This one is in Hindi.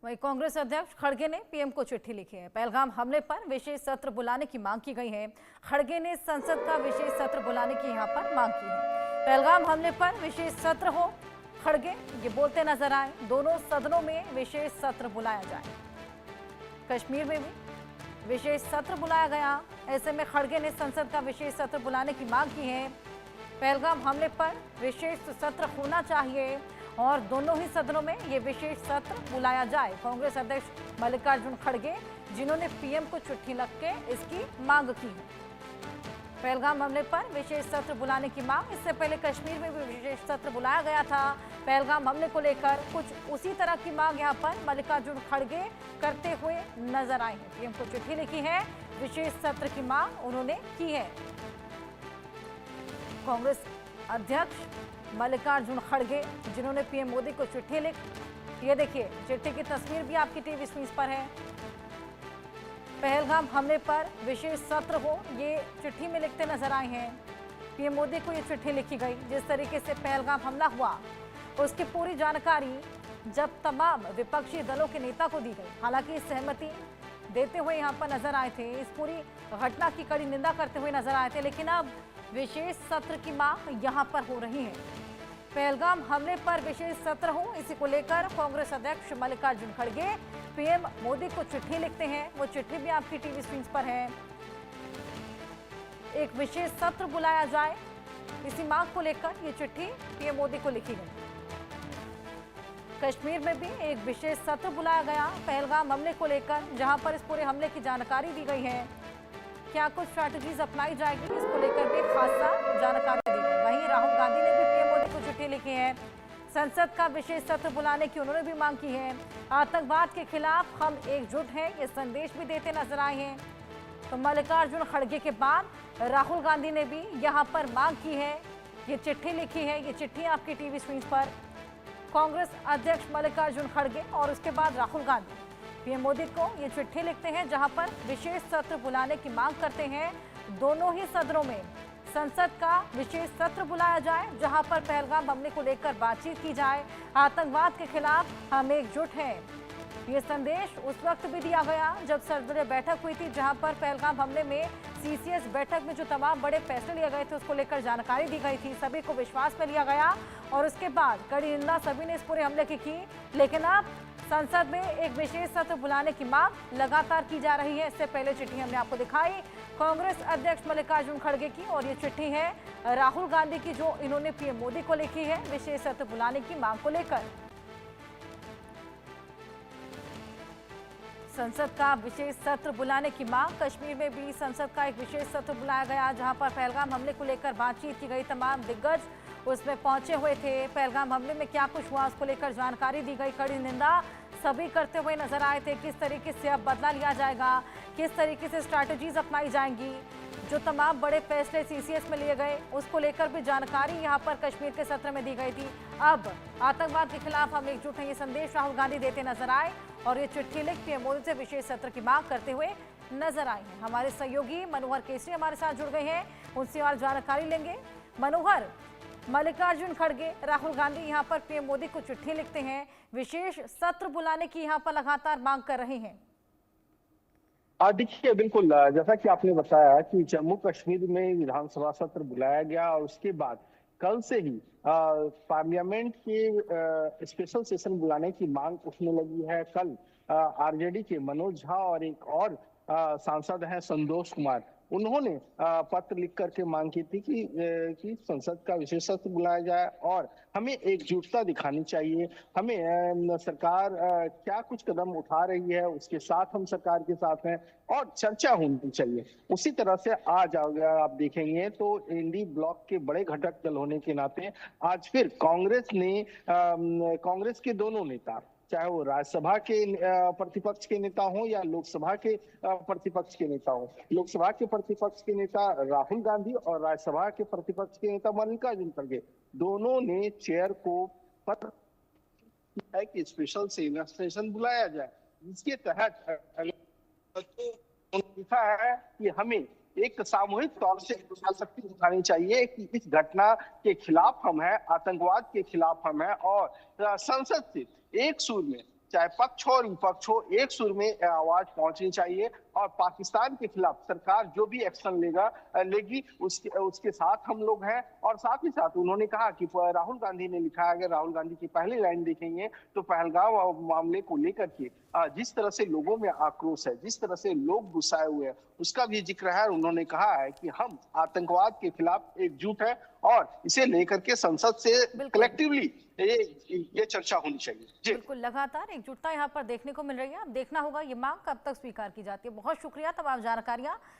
वहीं कांग्रेस अध्यक्ष खड़गे ने पीएम को चिट्ठी लिखी है। पहलगाम हमले पर विशेष सत्र बुलाने की मांग की गई है। खड़गे ने संसद का विशेष सत्र बुलाने की यहां पर मांग की है। पहलगाम हमले पर विशेष सत्र हो, खड़गे ये बोलते नजर आए। दोनों सदनों में विशेष सत्र बुलाया जाए। कश्मीर में भी विशेष सत्र बुलाया गया। ऐसे में खड़गे ने संसद का विशेष सत्र बुलाने की मांग की है। पहलगाम हमले पर विशेष सत्र होना चाहिए और दोनों ही सदनों में ये विशेष सत्र बुलाया जाए। कांग्रेस अध्यक्ष मल्लिकार्जुन खड़गे, जिन्होंने पीएम को चिट्ठी लिख के इसकी मांग की है। पहलगाम हमले पर विशेष सत्र बुलाने की मांग। इससे पहले कश्मीर में भी विशेष सत्र बुलाया गया था। पहलगाम हमले को लेकर कुछ उसी तरह की मांग यहां पर मल्लिकार्जुन खड़गे करते हुए नजर आए हैं। पीएम को चिट्ठी लिखी है, विशेष सत्र की मांग उन्होंने की है। कांग्रेस अध्यक्ष मल्लिकार्जुन खड़गे, जिन्होंने पीएम मोदी को चिट्ठी लिखी, ये देखिए चिट्ठी की तस्वीर भी आपकी टीवी स्क्रीन पर है। पहलगाम हमले पर विशेष सत्र हो, ये चिट्ठी में लिखते नजर आए हैं। पीएम मोदी को ये चिट्ठी लिखी गई। जिस तरीके से पहलगाम हमला हुआ उसकी पूरी जानकारी जब तमाम विपक्षी दलों के नेता को दी गई, हालांकि सहमति देते हुए यहाँ पर नजर आए थे, इस पूरी घटना की कड़ी निंदा करते हुए नजर आए थे, लेकिन अब विशेष सत्र की मांग यहाँ पर हो रही है। पहलगाम हमले पर विशेष सत्र हो, इसी को लेकर कांग्रेस अध्यक्ष मल्लिकार्जुन खड़गे पीएम मोदी को चिट्ठी लिखते हैं। वो चिट्ठी भी आपकी टीवी स्क्रीन पर है। एक विशेष सत्र बुलाया जाए, इसी मांग को लेकर ये चिट्ठी पीएम मोदी को लिखी गई। कश्मीर में भी एक विशेष सत्र बुलाया गया पहलगाम हमले को लेकर, जहां पर इस पूरे हमले की जानकारी दी गई है। क्या कुछ स्ट्रैटेजीज अपनाई जाएगी, इसको लेकर भी खासा जानकारी दी गई। वहीं राहुल गांधी ने भी पीएम मोदी को चिट्ठी लिखी है। संसद का विशेष सत्र बुलाने की उन्होंने भी मांग की है। आतंकवाद के खिलाफ हम एकजुट हैं, ये संदेश भी देते नजर आए हैं। तो मल्लिकार्जुन खड़गे के बाद राहुल गांधी ने भी यहाँ पर मांग की है, ये चिट्ठी लिखी है। ये चिट्ठी आपकी टीवी स्क्रीन पर कांग्रेस अध्यक्ष मल्लिकार्जुन खड़गे और उसके बाद राहुल गांधी पीएम मोदी को ये चिट्ठी लिखते हैं, जहां पर विशेष सत्र बुलाने की मांग करते हैं। दोनों ही सदनों में संसद का विशेष सत्र बुलाया जाए, जहां पर पहलगाम हमले को लेकर बातचीत की जाए। आतंकवाद के खिलाफ हम एकजुट हैं, ये संदेश उस वक्त भी दिया गया जब सर्वदलीय बैठक हुई थी, जहां पर पहलगाम हमले में सीसीएस बैठक में जो तमाम बड़े फैसले लिए गए थे उसको लेकर जानकारी दी गई थी, सभी को विश्वास में लिया गया और उसके बाद कड़ी निंदा सभी ने इस पूरे हमले की। लेकिन अब संसद में एक विशेष सत्र बुलाने की मांग लगातार की जा रही है। इससे पहले चिट्ठी हमने आपको दिखाई कांग्रेस अध्यक्ष मल्लिकार्जुन खड़गे की, और ये चिट्ठी है राहुल गांधी की, जो इन्होंने पीएम मोदी को लिखी है विशेष सत्र बुलाने की मांग को लेकर। संसद का विशेष सत्र बुलाने की मांग। कश्मीर में भी संसद का एक विशेष सत्र बुलाया गया, जहां पर पहलगाम हमले को लेकर बातचीत की गई। तमाम दिग्गज उसमें पहुंचे हुए थे। पहलगाम हमले में क्या कुछ हुआ उसको लेकर जानकारी दी गई। कड़ी निंदा सभी करते हुए नजर आए थे। किस तरीके से अब बदला लिया जाएगा, किस तरीके से स्ट्रैटेजीज अपनाई जाएंगी, जो तमाम बड़े फैसले सीसीएस में लिए गए उसको लेकर भी जानकारी यहां पर कश्मीर के सत्र में दी गई थी। अब आतंकवाद के खिलाफ हम एकजुट हैं, ये संदेश राहुल गांधी देते नजर आए और ये चिट्ठी लिख पीएम मोदी से विशेष सत्र की मांग करते हुए नजर आए हैं। हमारे सहयोगी मनोहर केसरी हमारे साथ जुड़ गए हैं, उनसे और जानकारी लेंगे। मनोहर, मल्लिकार्जुन खड़गे, राहुल गांधी यहाँ पर पीएम मोदी को चिट्ठी लिखते हैं, विशेष सत्र बुलाने की यहाँ पर लगातार मांग कर रहे हैं। देखिए, बिल्कुल जैसा कि आपने बताया कि जम्मू कश्मीर में विधानसभा सत्र बुलाया गया और उसके बाद कल से ही पार्लियामेंट के स्पेशल सेशन बुलाने की मांग उठने लगी है। कल आरजेडी के मनोज झा और एक और सांसद हैं संतोष कुमार, उन्होंने पत्र लिख करके मांग की थी कि संसद का विशेष सत्र बुलाया जाए और हमें एकजुटता दिखानी चाहिए। हमें सरकार क्या कुछ कदम उठा रही है उसके साथ हम सरकार के साथ हैं और चर्चा होनी चाहिए। उसी तरह से आज अगर आप देखेंगे तो इंडी ब्लॉक के बड़े घटक दल होने के नाते आज फिर कांग्रेस के दोनों नेता, चाहे वो राज्यसभा के प्रतिपक्ष के नेता हो या लोकसभा के प्रतिपक्ष के नेता हो, लोकसभा के प्रतिपक्ष के नेता राहुल गांधी और राज्यसभा के प्रतिपक्ष के नेता मल्लिकार्जुन खड़गे, दोनों ने चेयर को पत्र किया है कि स्पेशल सेशन बुलाया जाए, जिसके तहत लिखा है कि हमें एक सामूहिक तौर से शक्ति उठानी चाहिए कि इस घटना के खिलाफ हम हैं, आतंकवाद के खिलाफ हम हैं और संसद से एक सुर में चाहे पक्ष हो और विपक्ष हो, एक सुर में आवाज पहुंचनी चाहिए और पाकिस्तान के खिलाफ सरकार जो भी एक्शन लेगी उसके साथ हम लोग हैं। और साथ ही साथ उन्होंने कहा कि राहुल गांधी ने लिखा है, अगर राहुल गांधी की पहली लाइन देखेंगे तो पहलगाम मामले को लेकर के जिस तरह से लोगों में आक्रोश है, जिस तरह से लोग गुस्साए हुए हैं, उसका भी जिक्र है। उन्होंने कहा है कि हम आतंकवाद के खिलाफ एकजुट है और इसे लेकर के संसद से कलेक्टिवली ये चर्चा होनी चाहिए। जी बिल्कुल, लगातार एकजुटता यहाँ पर देखने को मिल रही है। अब देखना होगा ये मांग कब तक स्वीकार की जाती है। बहुत शुक्रिया तमाम जानकारियां